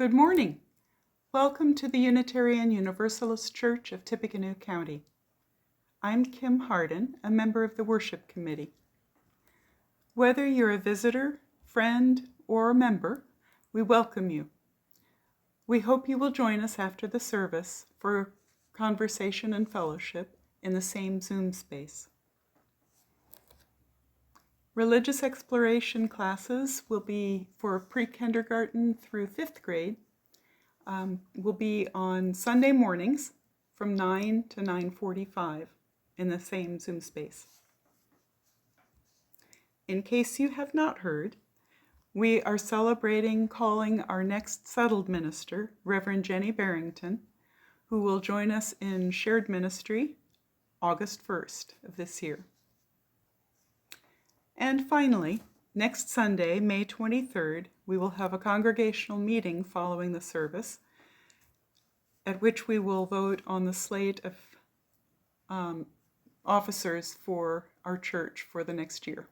Good morning. Welcome to the Unitarian Universalist Church of Tippecanoe County. I'm Kim Hardan, a member of the Worship Committee. Whether you're a visitor, friend, or a member, we welcome you. We hope you will join us after the service for conversation and fellowship in the same Zoom space. Religious exploration classes will be for pre-kindergarten through 5th grade. Will be on Sunday mornings from 9 to 9:45 in the same Zoom space. In case you have not heard, we are celebrating calling our next settled minister, Reverend Jenny Barrington, who will join us in shared ministry August 1st of this year. And finally, next Sunday, May 23rd, we will have a congregational meeting following the service, at which we will vote on the slate of officers for our church for the next year.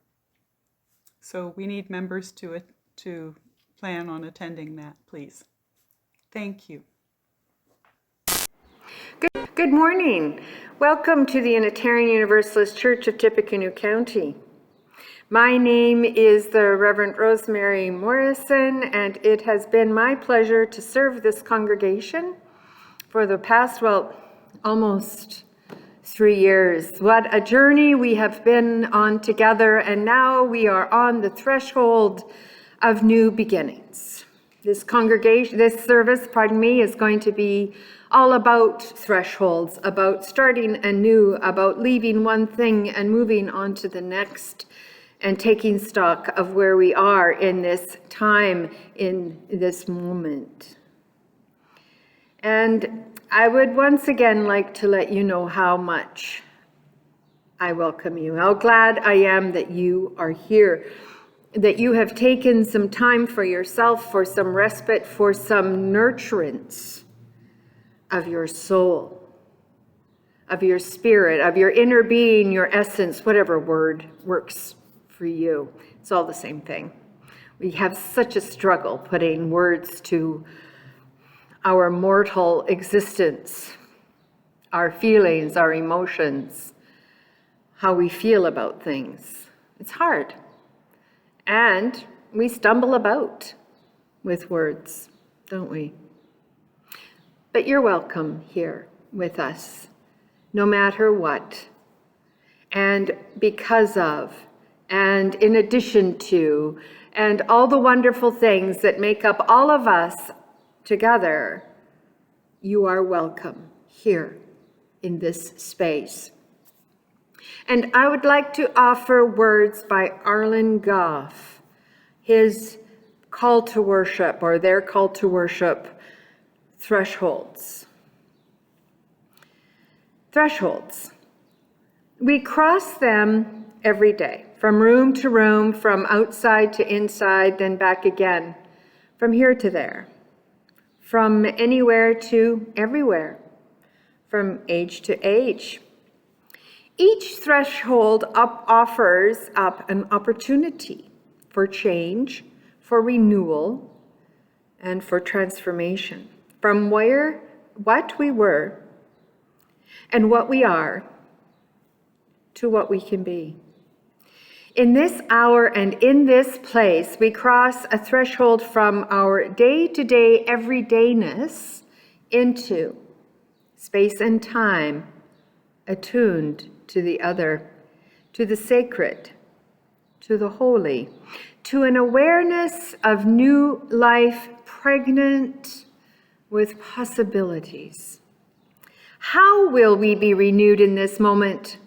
So we need members to plan on attending that, please. Thank you. Good morning. Welcome to the Unitarian Universalist Church of Tippecanoe County. My name is the Reverend Rosemary Morrison, and it has been my pleasure to serve this congregation for the past, almost 3 years. What a journey we have been on together, and now we are on the threshold of new beginnings. This service, is going to be all about thresholds, about starting anew, about leaving one thing and moving on to the next, and taking stock of where we are in this time, in this moment. And I would once again like to let you know how much I welcome you, how glad I am that you are here, that you have taken some time for yourself, for some respite, for some nurturance of your soul, of your spirit, of your inner being, your essence, whatever word works for you. It's all the same thing. We have such a struggle putting words to our mortal existence, our feelings, our emotions, how we feel about things. It's hard. And we stumble about with words, don't we? But you're welcome here with us, no matter what. And because of, and in addition to, and all the wonderful things that make up all of us together, you are welcome here in this space. And I would like to offer words by Arlen Goff, his call to worship, or their call to worship, thresholds. Thresholds. We cross them every day, from room to room, from outside to inside, then back again, from here to there, from anywhere to everywhere, from age to age. Each threshold offers up an opportunity for change, for renewal, and for transformation, from what we were and what we are to what we can be. In this hour and in this place, we cross a threshold from our day-to-day everydayness into space and time attuned to the other, to the sacred, to the holy, to an awareness of new life pregnant with possibilities. How will we be renewed in this moment?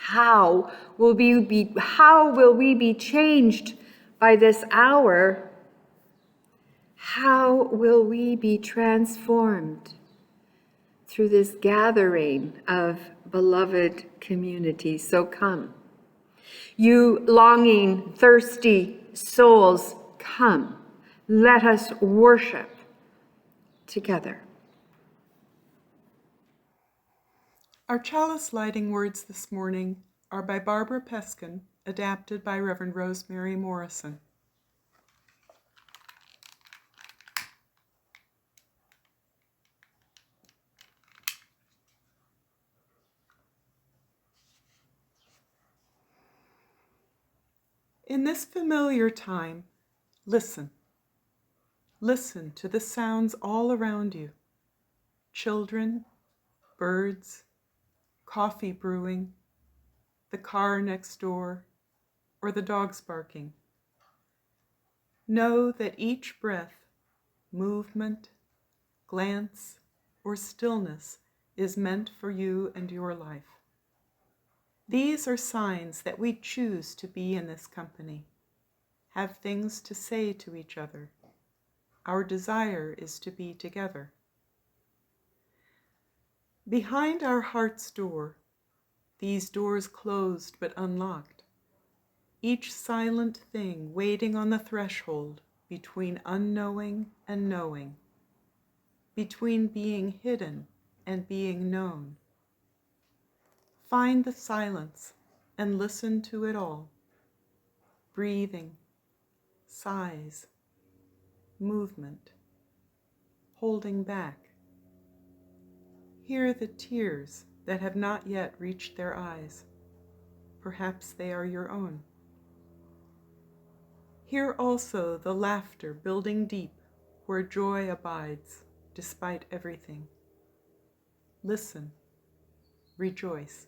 How will we be changed by this hour? How will we be transformed through this gathering of beloved community? So come. You longing, thirsty souls, come. Let us worship together. Our Chalice Lighting words this morning are by Barbara Peskin, adapted by Reverend Rosemary Morrison. In this familiar time, listen. Listen to the sounds all around you. Children, birds, coffee brewing, the car next door, or the dogs barking. Know that each breath, movement, glance, or stillness is meant for you and your life. These are signs that we choose to be in this company, have things to say to each other. Our desire is to be together. Behind our heart's door, these doors closed but unlocked, each silent thing waiting on the threshold between unknowing and knowing, between being hidden and being known. Find the silence and listen to it all. Breathing, sighs, movement, holding back. Hear the tears that have not yet reached their eyes. Perhaps they are your own. Hear also the laughter building deep where joy abides despite everything. Listen, rejoice.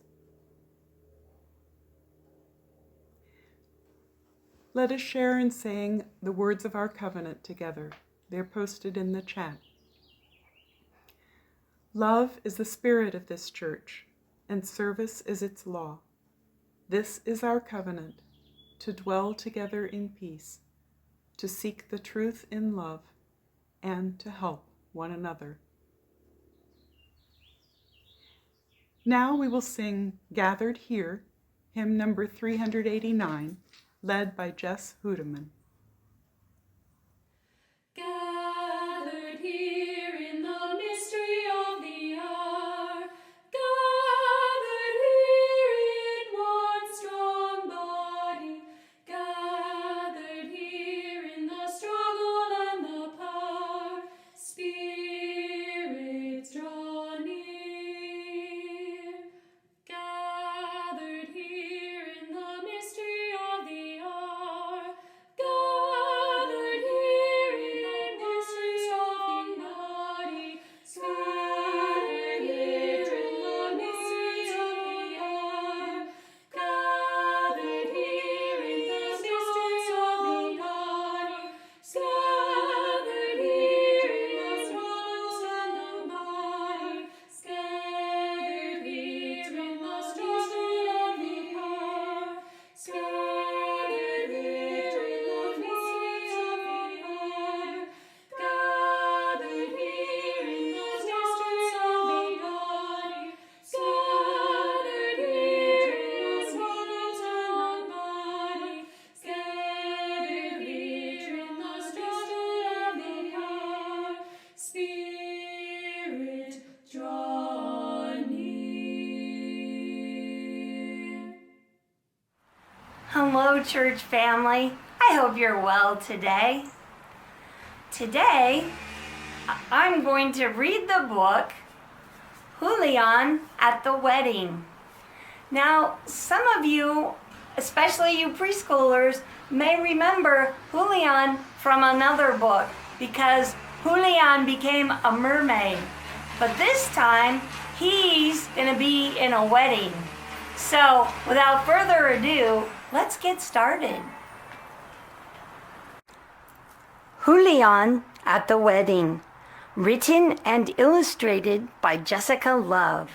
Let us share in saying the words of our covenant together. They're posted in the chat. Love is the spirit of this church, and service is its law. This is our covenant, to dwell together in peace, to seek the truth in love, and to help one another. Now we will sing Gathered Here, hymn number 389, led by Jess Hudeman. Gathered here in the mystery of the hour, gathered here in one strong body, gathered here in the struggle and the power, spirits draw near. Gathered here in the mystery of the hour, gathered here in the mystery of the body, gathered here in the mystery of the hour, gathered here in the mystery of the body, gathered here in the struggles and the body, gathered here in the struggle of the power, gathered here in the mystery of the hour, gathered here in the mystery of the body, gathered here in the struggles and the body, gathered here in the struggle of the power, Spirit, draw near. Hello, church family. I hope you're well today. Today, I'm going to read the book, Julián at the Wedding. Now, some of you, especially you preschoolers, may remember Julián from another book because Julián became a mermaid. But this time, he's going to be in a wedding. So, without further ado, let's get started. Julián at the Wedding, written and illustrated by Jessica Love,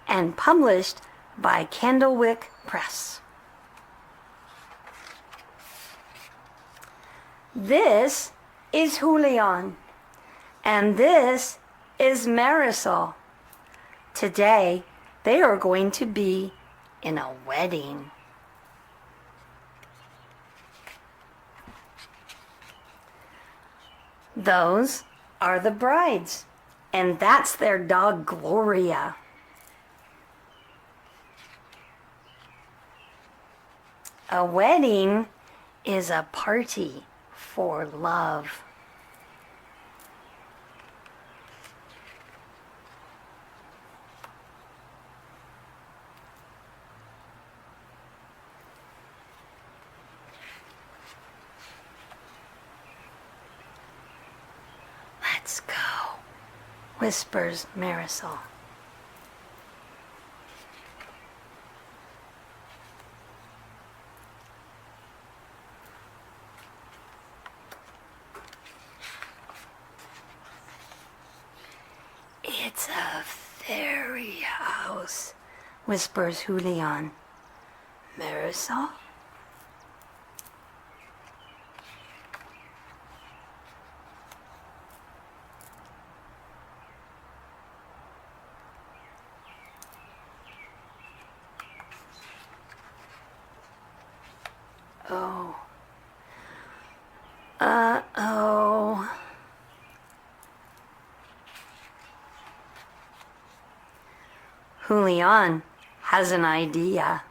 and published by Candlewick Press. This is Julián, and this is Marisol. Today, they are going to be in a wedding. Those are the brides, and that's their dog Gloria. A wedding is a party for love. Let's go, whispers Marisol. It's a fairy house, whispers Julián. Marisol? Oh. Uh-oh. Julián has an idea.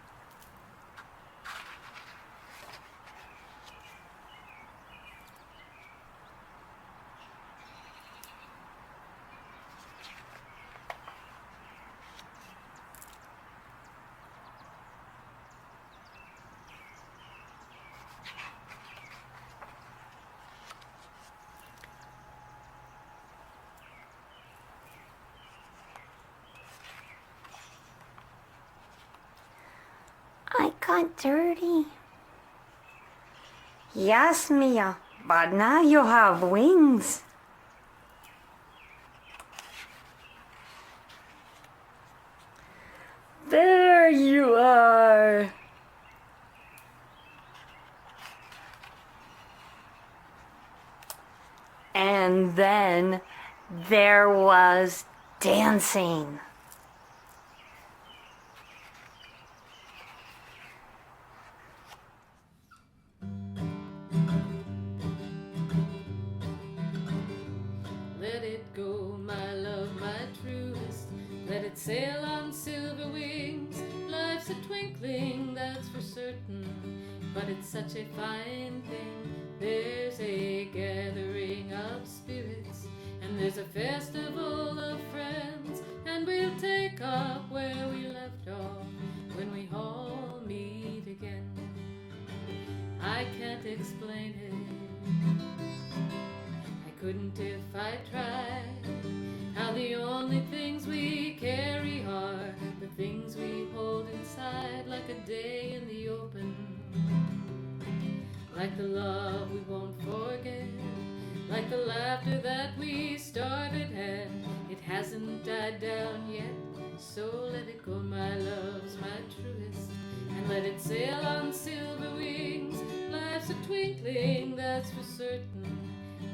I got dirty. Yes, Mia, but now you have wings. There you are. And then there was dancing. Let it go, my love, my truest. Let it sail on silver wings. Life's a twinkling, that's for certain. But it's such a fine thing. There's a gathering of spirits, and there's a festival of friends. And we'll take up where we left off when we all meet again. I can't explain it. Couldn't if I tried. How the only things we carry are the things we hold inside, like a day in the open, like the love we won't forget, like the laughter that we started and it hasn't died down yet. So let it go, my love's my truest, and let it sail on silver wings. Life's a twinkling, that's for certain,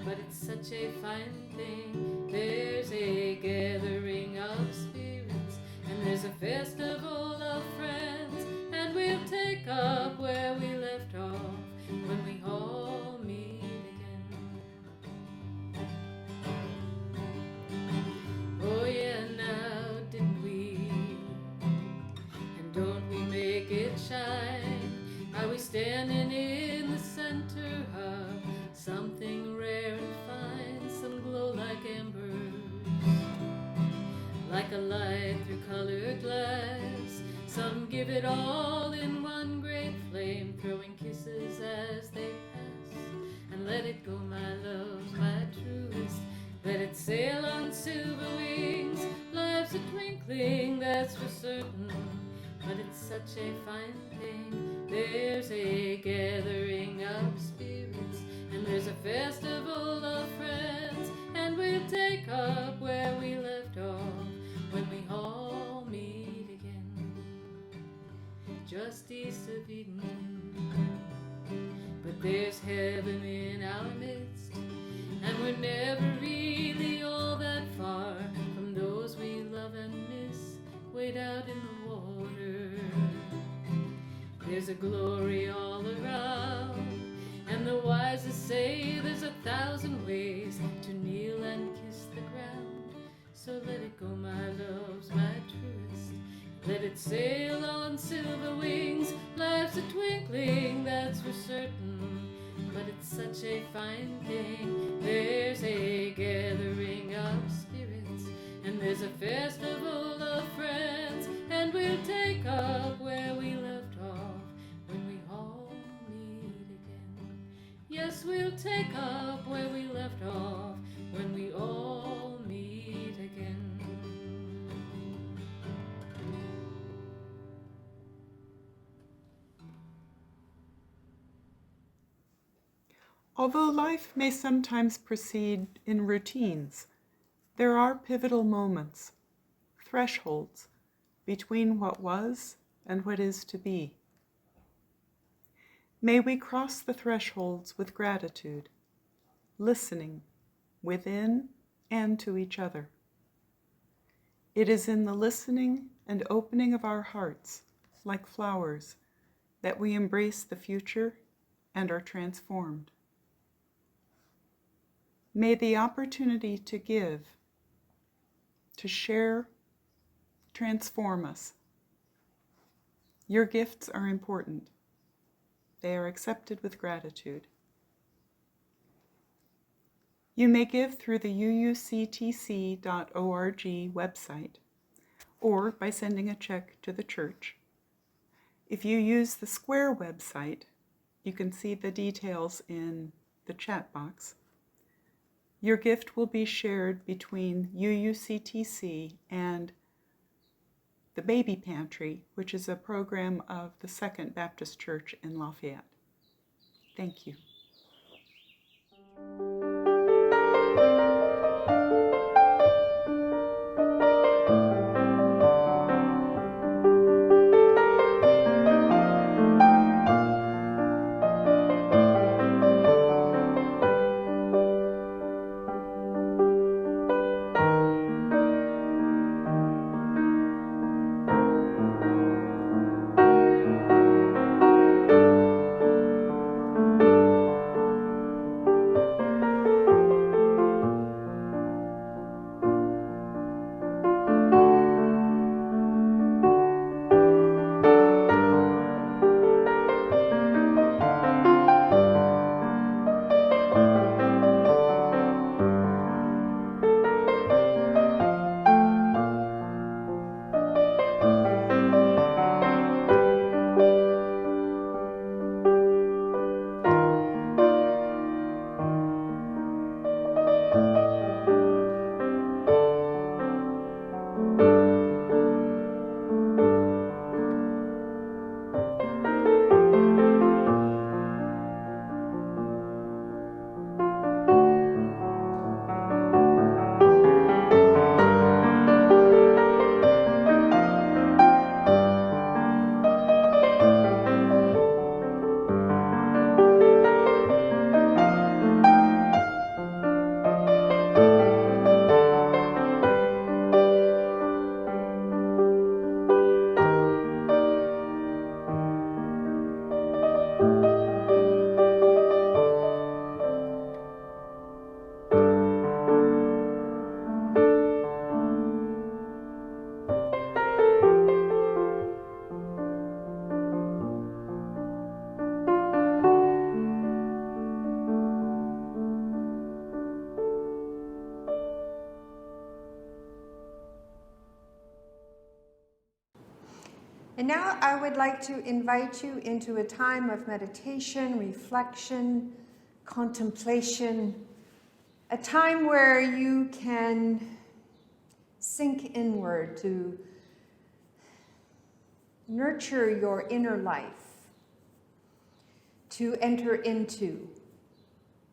but it's such a fine thing. There's a gathering of spirits, and there's a festival of friends, and we'll take up where we left off when we all meet again. Oh yeah, now didn't we? And don't we make it shine? Are we standing in the center of something rare and fine, some glow like embers, like a light through colored glass. Some give it all in one great flame, throwing kisses as they pass. And let it go, my love's my truest, let it sail on silver wings. Life's a twinkling, that's for certain, but it's such a fine thing. There's a gathering of spirits, and there's a festival of friends, and we'll take up where we left off when we all meet again, just east of Eden. But there's heaven in our midst, and we're never really all that far from those we love and miss, wade out in the water. There's a glory all around, and the wisest say there's 1,000 ways to kneel and kiss the ground. So let it go, my love's my truest, let it sail on silver wings. Life's a twinkling, that's for certain, but it's such a fine thing. There's a gathering of spirits, and there's a festival of friends, and we'll take up where we left off when we all meet again. Yes, we'll take up where we left off when we all Although life may sometimes proceed in routines, there are pivotal moments, thresholds, between what was and what is to be. May we cross the thresholds with gratitude, listening within and to each other. It is in the listening and opening of our hearts, like flowers, that we embrace the future and are transformed. May the opportunity to give, to share, transform us. Your gifts are important. They are accepted with gratitude. You may give through the uuctc.org website or by sending a check to the church. If you use the Square website, you can see the details in the chat box. Your gift will be shared between UUCTC and the Baby Pantry, which is a program of the Second Baptist Church in Lafayette. Thank you. And now I would like to invite you into a time of meditation, reflection, contemplation, a time where you can sink inward to nurture your inner life, to enter into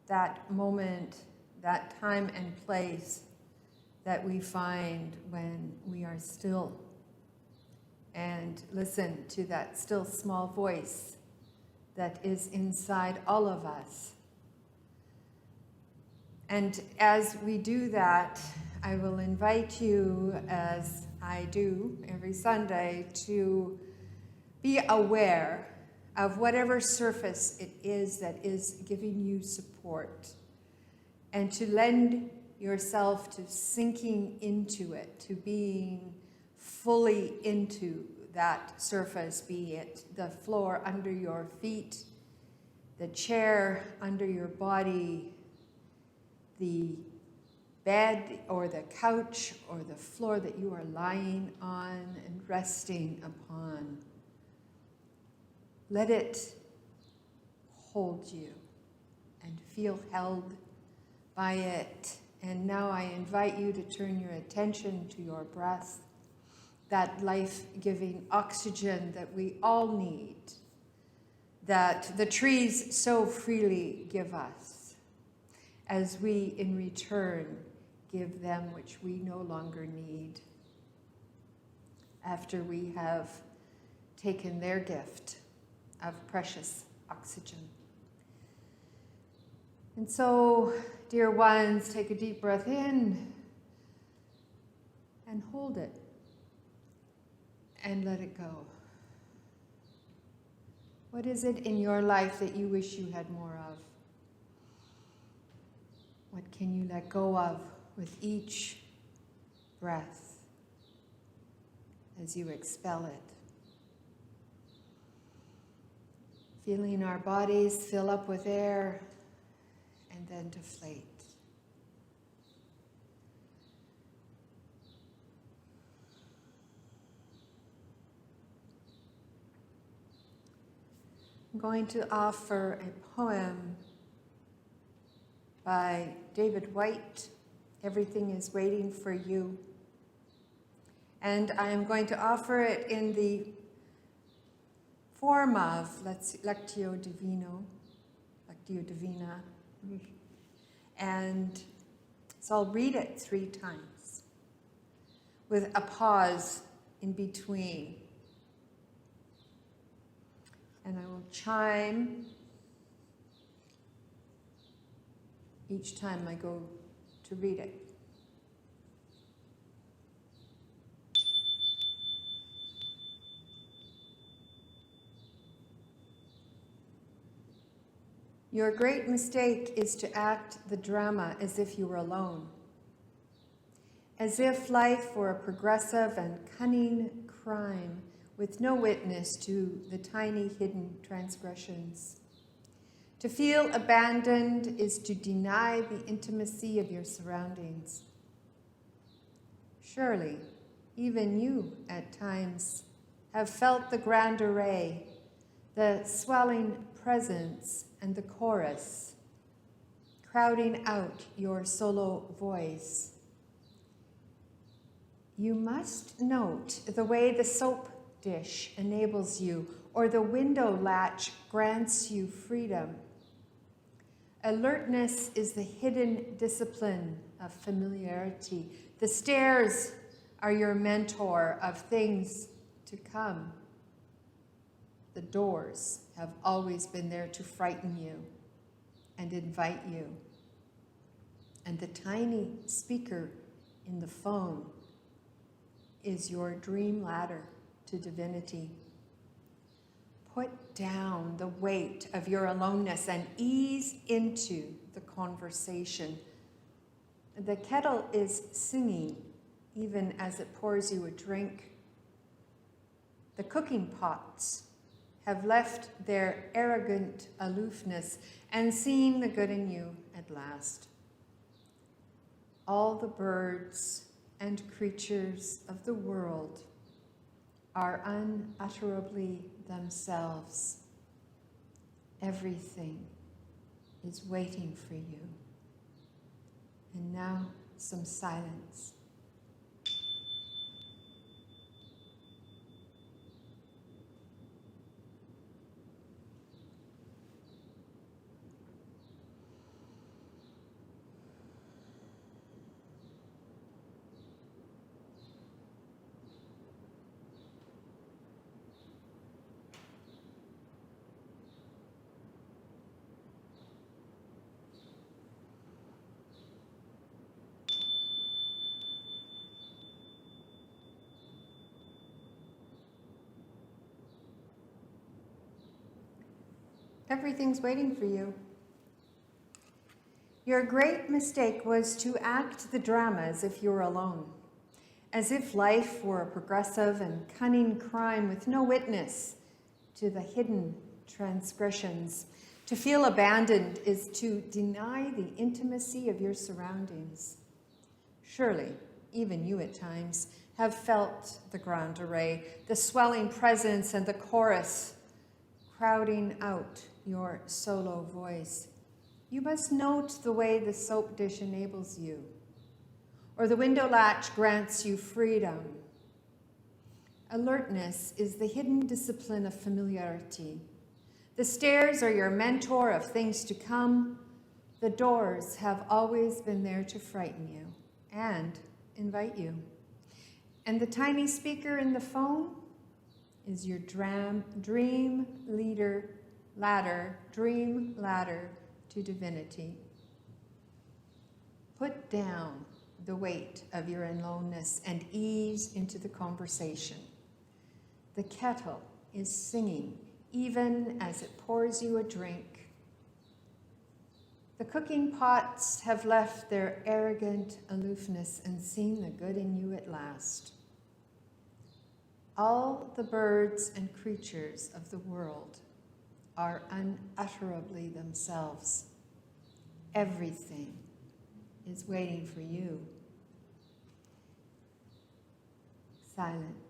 that moment, that time and place that we find when we are still, and listen to that still small voice that is inside all of us. And as we do that, I will invite you, as I do every Sunday, to be aware of whatever surface it is that is giving you support, and to lend yourself to sinking into it, to being fully into that surface, be it the floor under your feet, the chair under your body, the bed or the couch or the floor that you are lying on and resting upon. Let it hold you and feel held by it. And now I invite you to turn your attention to your breath, that life-giving oxygen that we all need, that the trees so freely give us. as we in return give them which we no longer need, after we have taken their gift of precious oxygen. And so, dear ones, take a deep breath in and hold it and let it go. What is it in your life that you wish you had more of? What can you let go of with each breath as you expel it? Feeling our bodies fill up with air and then deflate. I'm going to offer a poem by David White, Everything is Waiting for You. And I am going to offer it in the form of Lectio Divina. And so I'll read it 3 times with a pause in between. And I will chime each time I go to read it. Your great mistake is to act the drama as if you were alone, as if life were a progressive and cunning crime with no witness to the tiny hidden transgressions. To feel abandoned is to deny the intimacy of your surroundings. Surely, even you at times have felt the grand array, the swelling presence and the chorus, crowding out your solo voice. You must note the way the soap dish enables you, or the window latch grants you freedom. Alertness is the hidden discipline of familiarity. The stairs are your mentor of things to come. The doors have always been there to frighten you and invite you. And the tiny speaker in the phone is your dream ladder to divinity. Put down the weight of your aloneness and ease into the conversation. The kettle is singing even as it pours you a drink. The cooking pots have left their arrogant aloofness and seen the good in you at last. All the birds and creatures of the world are unutterably themselves. Everything is waiting for you. And now, some silence. Everything's waiting for you. Your great mistake was to act the drama as if you were alone, as if life were a progressive and cunning crime with no witness to the hidden transgressions. To feel abandoned is to deny the intimacy of your surroundings. Surely, even you at times have felt the grand array, the swelling presence and the chorus crowding out your solo voice. You must note the way the soap dish enables you, or the window latch grants you freedom. Alertness is the hidden discipline of familiarity. The stairs are your mentor of things to come. The doors have always been there to frighten you and invite you. And the tiny speaker in the phone is your dream ladder to divinity. Put down the weight of your aloneness and ease into the conversation. The kettle is singing even as it pours you a drink. The cooking pots have left their arrogant aloofness and seen the good in you at last. All the birds and creatures of the world are unutterably themselves. Everything is waiting for you. Silence.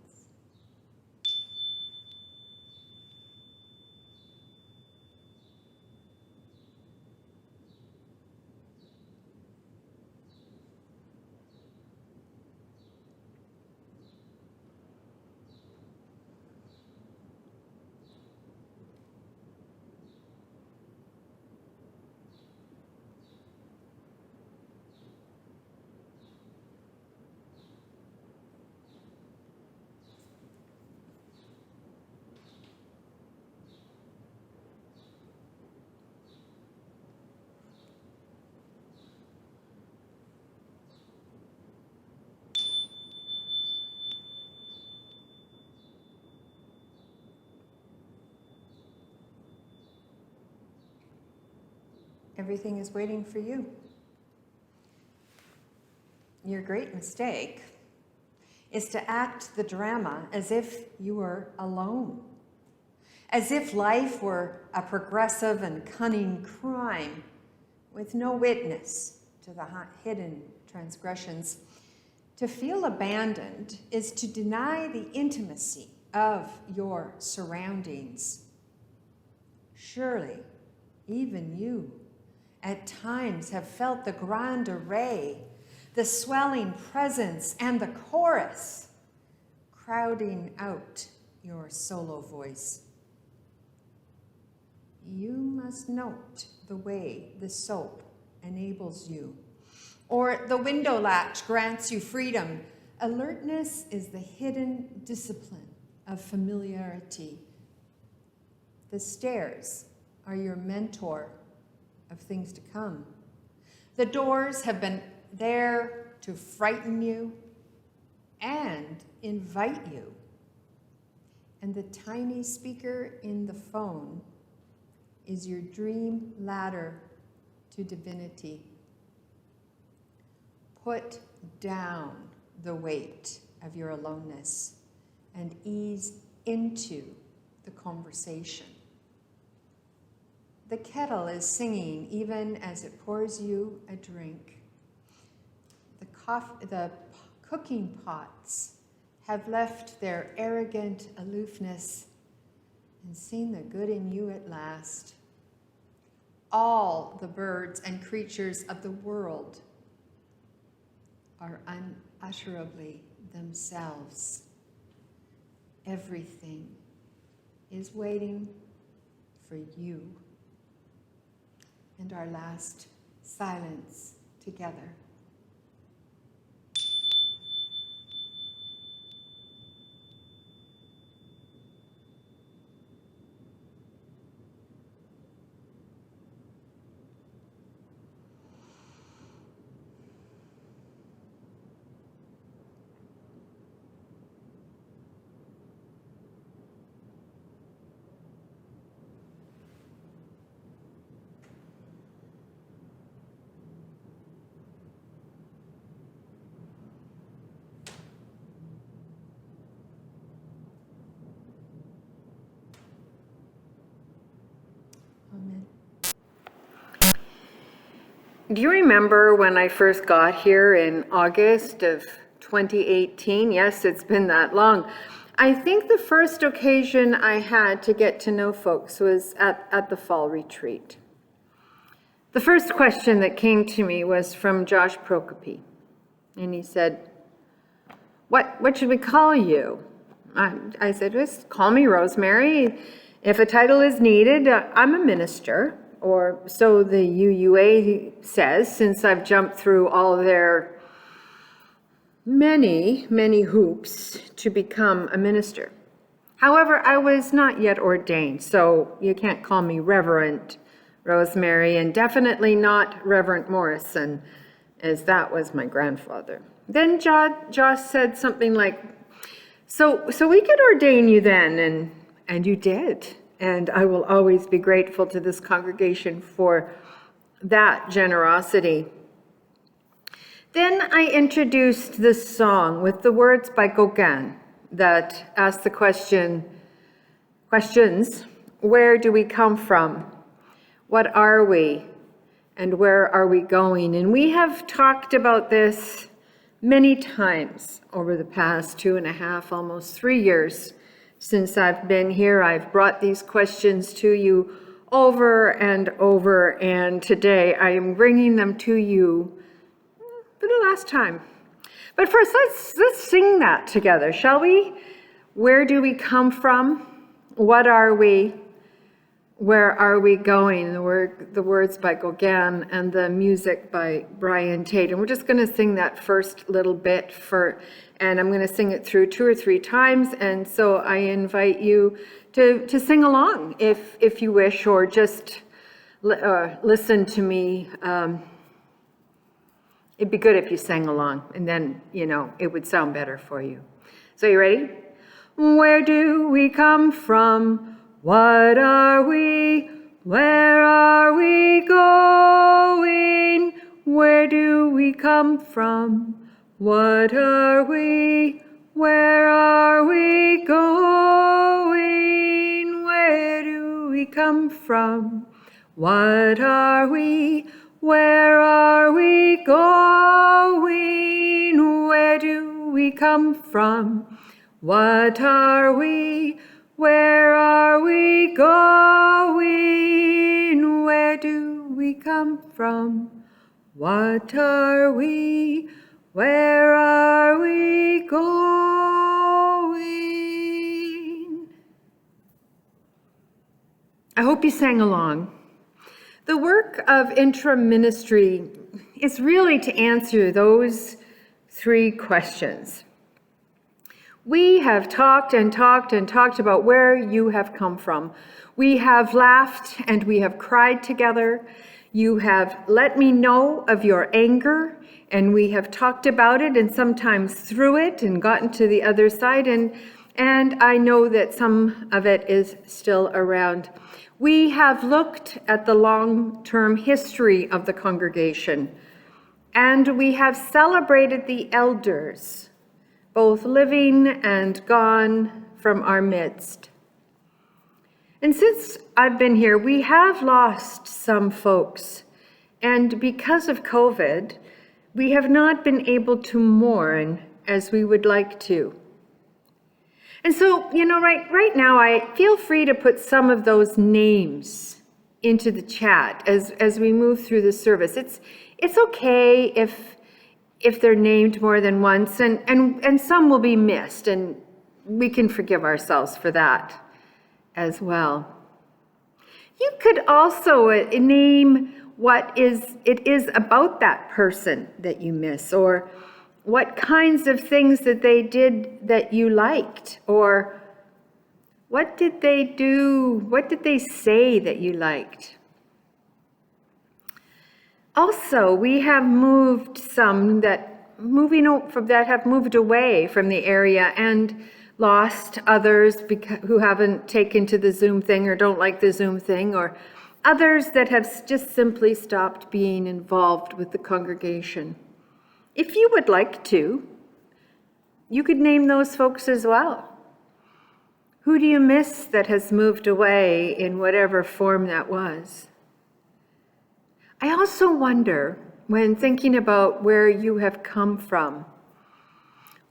Everything is waiting for you. Your great mistake is to act the drama as if you were alone, as if life were a progressive and cunning crime with no witness to the hidden transgressions. To feel abandoned is to deny the intimacy of your surroundings. Surely, even you at times have felt the grand array, the swelling presence, and the chorus crowding out your solo voice. You must note the way the soap enables you, or the window latch grants you freedom. Alertness is the hidden discipline of familiarity. The stairs are your mentor of things to come. The doors have been there to frighten you and invite you. And the tiny speaker in the phone is your dream ladder to divinity. Put down the weight of your aloneness and ease into the conversation. The kettle is singing even as it pours you a drink. The cooking pots have left their arrogant aloofness and seen the good in you at last. All the birds and creatures of the world are unutterably themselves. Everything is waiting for you. And our last silence together. Amen. Do you remember when I first got here in August of 2018? Yes, it's been that long. I think the first occasion I had to get to know folks was at the fall retreat. The first question that came to me was from Josh Prokopi. And he said, what should we call you? I said, just call me Rosemary. If a title is needed, I'm a minister, or so the UUA says, since I've jumped through all their many, many hoops to become a minister. However, I was not yet ordained, so you can't call me Reverend Rosemary, and definitely not Reverend Morrison, as that was my grandfather. Then Josh said something like, so we could ordain you then, and you did. And I will always be grateful to this congregation for that generosity. Then I introduced this song with the words by Gauguin that ask the questions, where do we come from? What are we? And where are we going? And we have talked about this many times over the past 2.5, almost 3 years since I've been here. I've brought these questions to you over and over, and today I am bringing them to you for the last time. But first, let's sing that together, shall we? Where do we come from? What are we? Where are we going? The words by Gauguin and the music by Brian Tate. And we're just going to sing that first little bit and I'm going to sing it through 2 or 3 times. And so I invite you to sing along if you wish, or just listen to me. It'd be good if you sang along, and then, it would sound better for you. So you ready? Where do we come from? What are we? Where are we going? Where do we come from? What are we? Where are we going? Where do we come from? What are we? Where are we going? Where do we come from? What are we? Where are we going? Where do we come from? What are we? Where are we going? I hope you sang along. The work of intra-ministry is really to answer those 3 questions. We have talked and talked and talked about where you have come from. We have laughed and we have cried together. You have let me know of your anger, and we have talked about it and sometimes through it and gotten to the other side, and I know that some of it is still around. We have looked at the long-term history of the congregation, and we have celebrated the elders, both living and gone from our midst. And since I've been here, we have lost some folks, and because of COVID, we have not been able to mourn as we would like to. And so, right now, I feel free to put some of those names into the chat as we move through the service. It's okay if they're named more than once, and some will be missed, and we can forgive ourselves for that as well. You could also name what it is about that person that you miss, or what kinds of things that they did that you liked, or what did they do, what did they say that you liked. Also, we have moved some that have moved away from the area, and lost others who haven't taken to the Zoom thing or don't like the Zoom thing, or others that have just simply stopped being involved with the congregation. If you would like to, you could name those folks as well. Who do you miss that has moved away in whatever form that was? I also wonder, when thinking about where you have come from,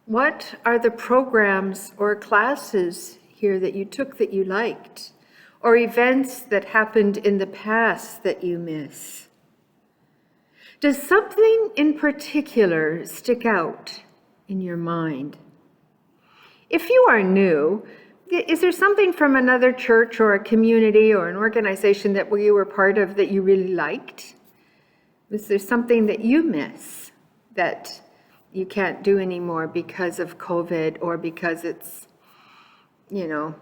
what are the programs or classes here that you took that you liked, or events that happened in the past that you miss? Does something in particular stick out in your mind? If you are new, Is there something from another church or a community or an organization that you were part of that you really liked? Is there something that you miss that you can't do anymore because of COVID or because it's,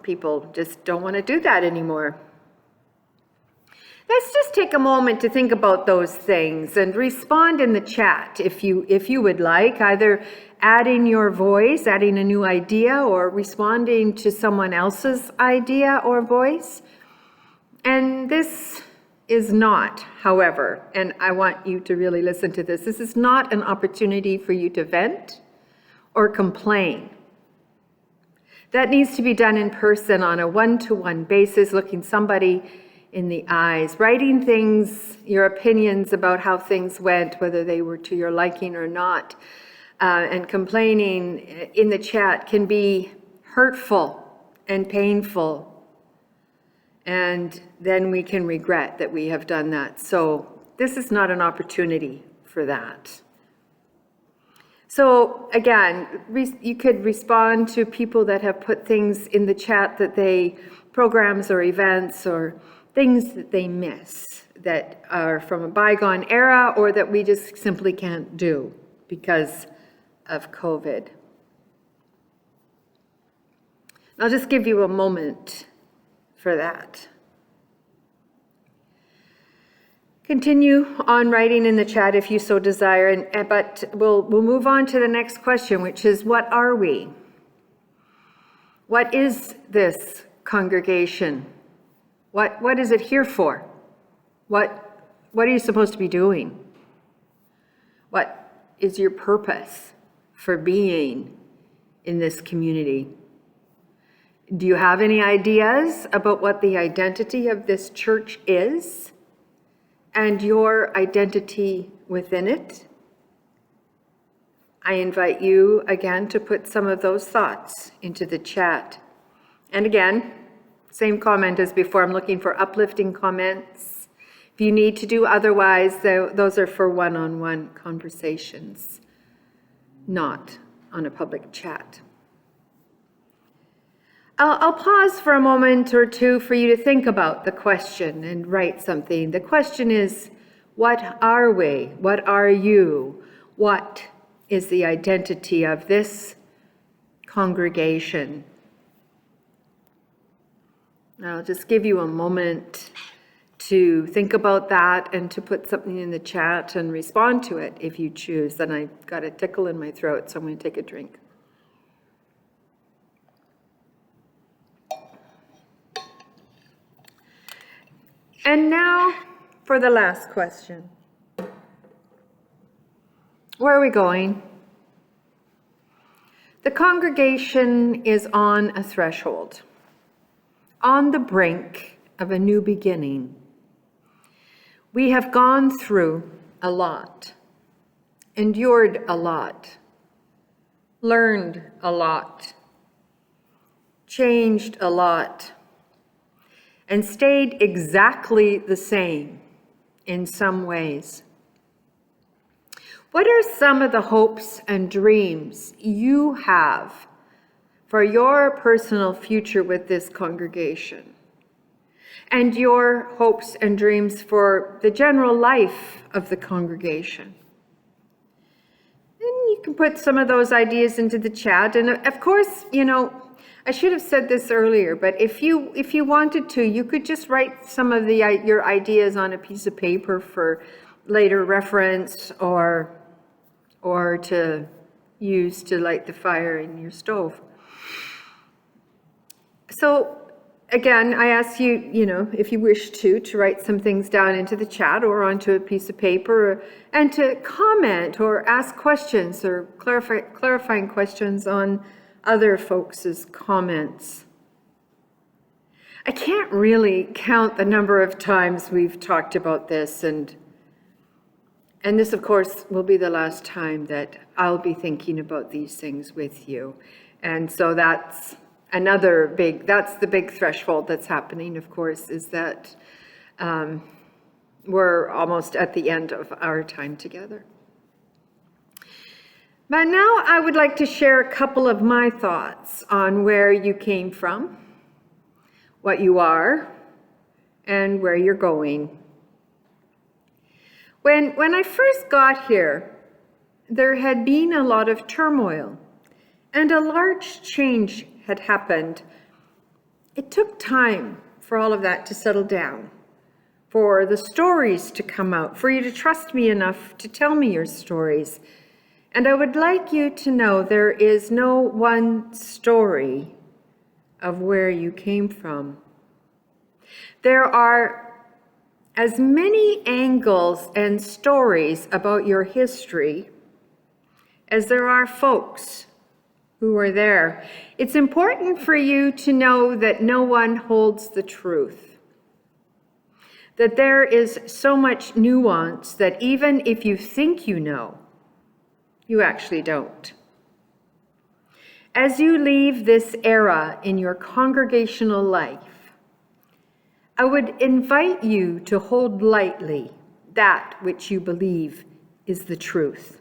people just don't want to do that anymore? Let's just take a moment to think about those things and respond in the chat if you would like, either adding your voice, adding a new idea, or responding to someone else's idea or voice. And this is not, however, and I want you to really listen to this is not an opportunity for you to vent or complain. That needs to be done in person on a one-to-one basis, looking somebody in the eyes, writing things, your opinions about how things went, whether they were to your liking or not, and complaining in the chat can be hurtful and painful. And then we can regret that we have done that. So this is not an opportunity for that. So again, you could respond to people that have put things in the chat programs or events or things that they miss that are from a bygone era or that we just simply can't do because of COVID. I'll just give you a moment for that. Continue on writing in the chat if you so desire, but we'll move on to the next question, which is, what are we? What is this congregation? What is it here for? What are you supposed to be doing? What is your purpose for being in this community? Do you have any ideas about what the identity of this church is and your identity within it? I invite you again to put some of those thoughts into the chat. And again, same comment as before, I'm looking for uplifting comments. If you need to do otherwise, those are for one-on-one conversations, not on a public chat. I'll pause for a moment or two for you to think about the question and write something. The question is, what are we? What are you? What is the identity of this congregation? I'll just give you a moment to think about that and to put something in the chat and respond to it if you choose. Then I've got a tickle in my throat, so I'm going to take a drink. And now for the last question. Where are we going? The congregation is on a threshold, on the brink of a new beginning. We have gone through a lot, endured a lot, learned a lot, changed a lot, and stayed exactly the same in some ways. What are some of the hopes and dreams you have for your personal future with this congregation? And your hopes and dreams for the general life of the congregation? And you can put some of those ideas into the chat. And of course, I should have said this earlier, but if you wanted to, you could just write some of your ideas on a piece of paper for later reference or to use to light the fire in your stove. So again, I ask you, if you wish to write some things down into the chat or onto a piece of paper, and to comment or ask questions or clarifying questions on other folks' comments. I can't really count the number of times we've talked about this, and this, of course, will be the last time that I'll be thinking about these things with you. And so that's the big threshold that's happening, of course, is that we're almost at the end of our time together. But now I would like to share a couple of my thoughts on where you came from, what you are, and where you're going. When I first got here, there had been a lot of turmoil, and a large change had happened. It took time for all of that to settle down, for the stories to come out, for you to trust me enough to tell me your stories. And I would like you to know there is no one story of where you came from. There are as many angles and stories about your history as there are folks who were there. It's important for you to know that no one holds the truth, that there is so much nuance that even if you think you know, you actually don't. As you leave this era in your congregational life, I would invite you to hold lightly that which you believe is the truth,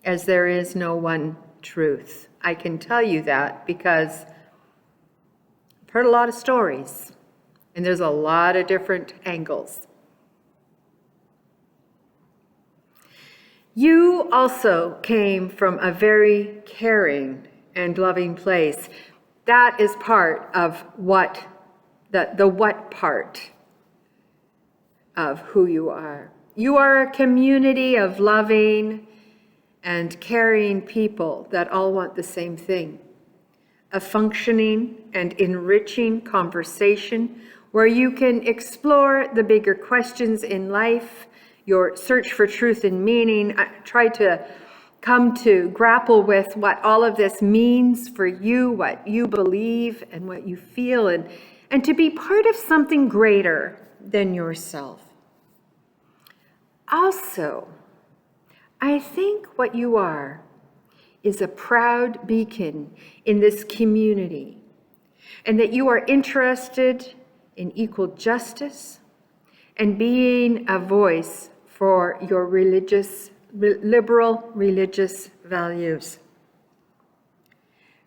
as there is no one truth. I can tell you that because I've heard a lot of stories, and there's a lot of different angles. You also came from a very caring and loving place. That is part of what, the what part of who you are. You are a community of loving and caring people that all want the same thing. A functioning and enriching conversation where you can explore the bigger questions in life, your search for truth and meaning, try to come to grapple with what all of this means for you, what you believe and what you feel, and to be part of something greater than yourself. Also, I think what you are is a proud beacon in this community, and that you are interested in equal justice and being a voice for your liberal religious values.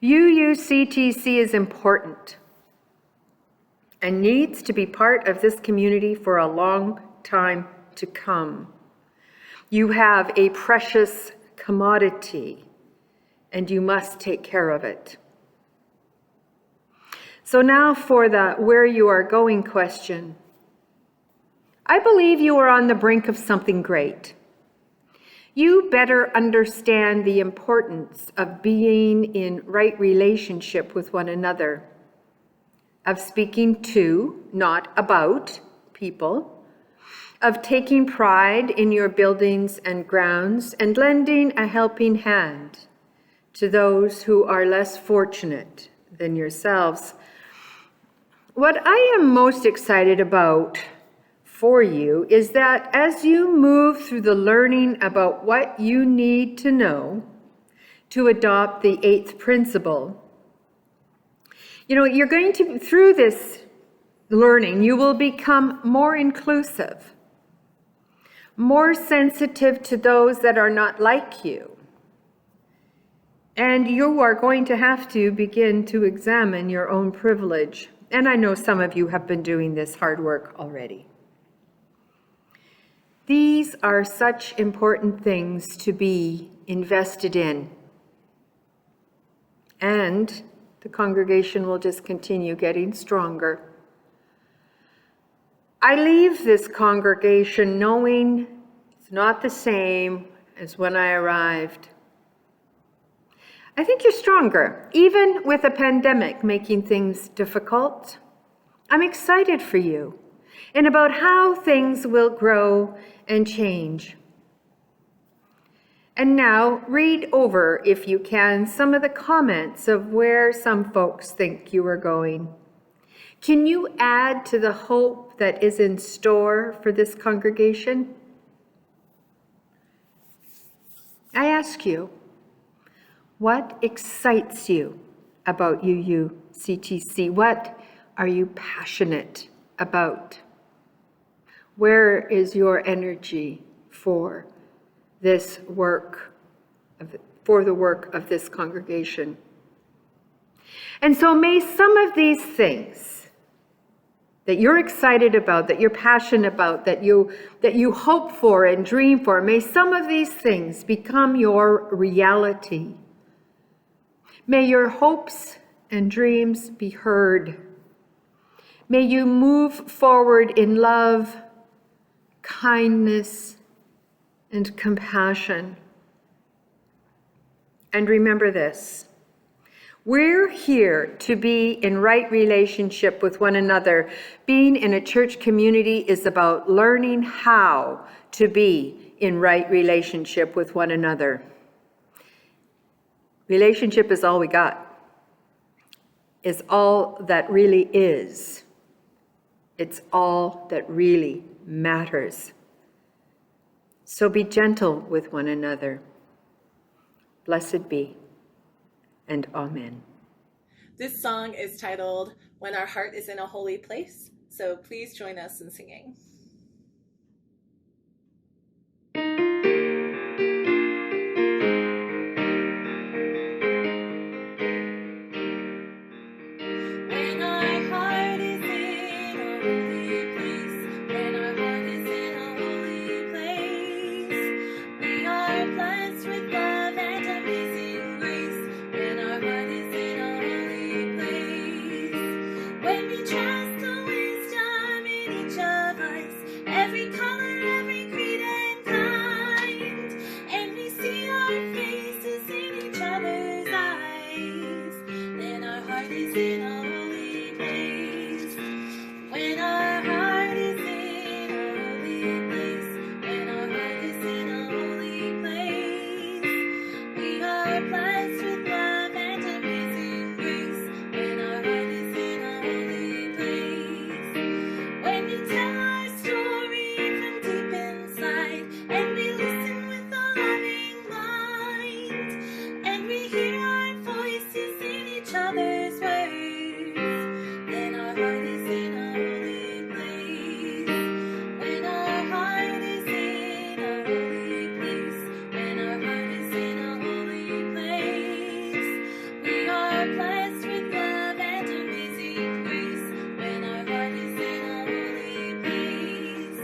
UUCTC is important and needs to be part of this community for a long time to come. You have a precious commodity, and you must take care of it. So now for the where you are going question. I believe you are on the brink of something great. You better understand the importance of being in right relationship with one another, of speaking to, not about, people, of taking pride in your buildings and grounds, and lending a helping hand to those who are less fortunate than yourselves. What I am most excited about for you is that as you move through the learning about what you need to know to adopt the 8th principle, you're going to, through this learning, you will become more inclusive, more sensitive to those that are not like you. And you are going to have to begin to examine your own privilege. And I know some of you have been doing this hard work already. These are such important things to be invested in. And the congregation will just continue getting stronger. I leave this congregation knowing it's not the same as when I arrived. I think you're stronger, even with a pandemic making things difficult. I'm excited for you and about how things will grow and change. And now read over, if you can, some of the comments of where some folks think you are going. Can you add to the hope that is in store for this congregation? I ask you, what excites you about UUCTC? What are you passionate about? Where is your energy for this work for the work of this congregation. And so may some of these things that you're excited about, that you're passionate about, that you hope for and dream for, may some of these things become your reality. May your hopes and dreams be heard. May you move forward in love, kindness, and compassion. And remember this: we're here to be in right relationship with one another. Being in a church community is about learning how to be in right relationship with one another. Relationship is all we got. Is all that really is. It's all that really matters. So be gentle with one another. Blessed be, and amen. This song is titled When Our Heart is in a Holy Place, so please join us in singing. When our heart is in a holy place, when our heart is in a holy place, we are blessed with love and amazing grace. When our heart is in a holy place, when we trust the wisdom in each of us, every color, every creed and kind, and we see our faces in each other's eyes, then our heart is in a holy place. When our heart is in a holy place, when our heart is in a holy place, we are blessed with love and amazing grace. When our heart is in a holy place, when we tell our story from deep inside, and we listen with a loving mind, and we hear our voices in each other's words, then our heart is in a holy place. When our heart is in a holy place, when our heart is in a holy place, we are blessed with love and amazing grace. When our heart is in a holy place,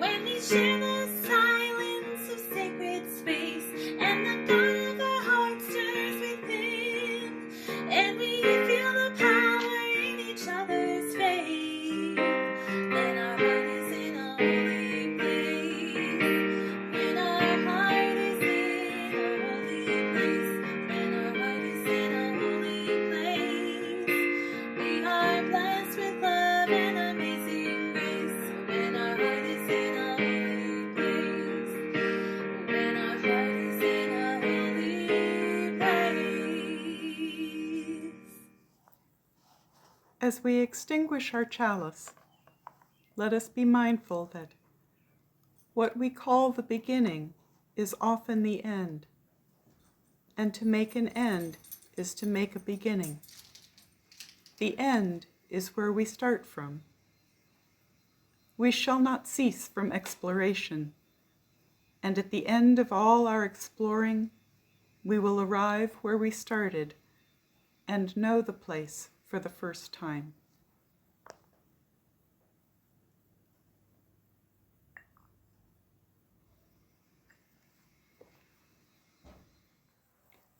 when we share the silence of sacred space, and the God of our heart stirs within, and we feel the power in each other's faith, then our heart is in a holy place. When our heart is in a holy place, when our heart is in a holy place, we are blessed with love and amazing grace. When our heart is in a holy place, when our heart is in a holy place. As we extinguish our chalice, let us be mindful that what we call the beginning is often the end, and to make an end is to make a beginning. The end is where we start from. We shall not cease from exploration, and at the end of all our exploring, we will arrive where we started and know the place for the first time.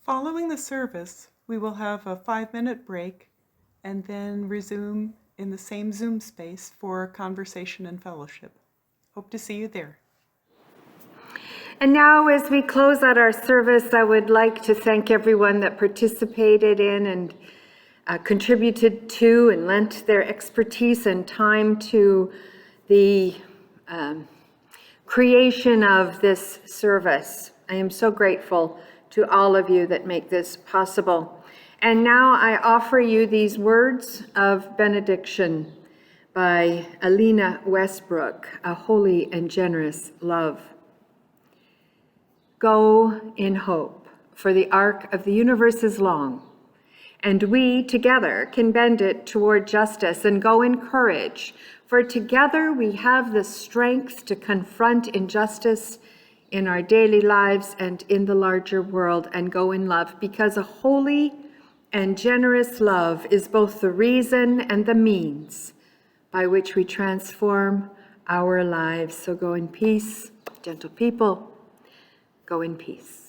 Following the service, we will have a 5-minute break and then resume in the same Zoom space for conversation and fellowship. Hope to see you there. And now, as we close out our service, I would like to thank everyone that participated in and contributed to and lent their expertise and time to the creation of this service. I am so grateful to all of you that make this possible. And now I offer you these words of benediction by Alina Westbrook, A Holy and Generous Love. Go in hope, for the arc of the universe is long, and we together can bend it toward justice, and go in courage, for together we have the strength to confront injustice in our daily lives and in the larger world, and go in love, because a holy and generous love is both the reason and the means by which we transform our lives. So go in peace, gentle people, go in peace.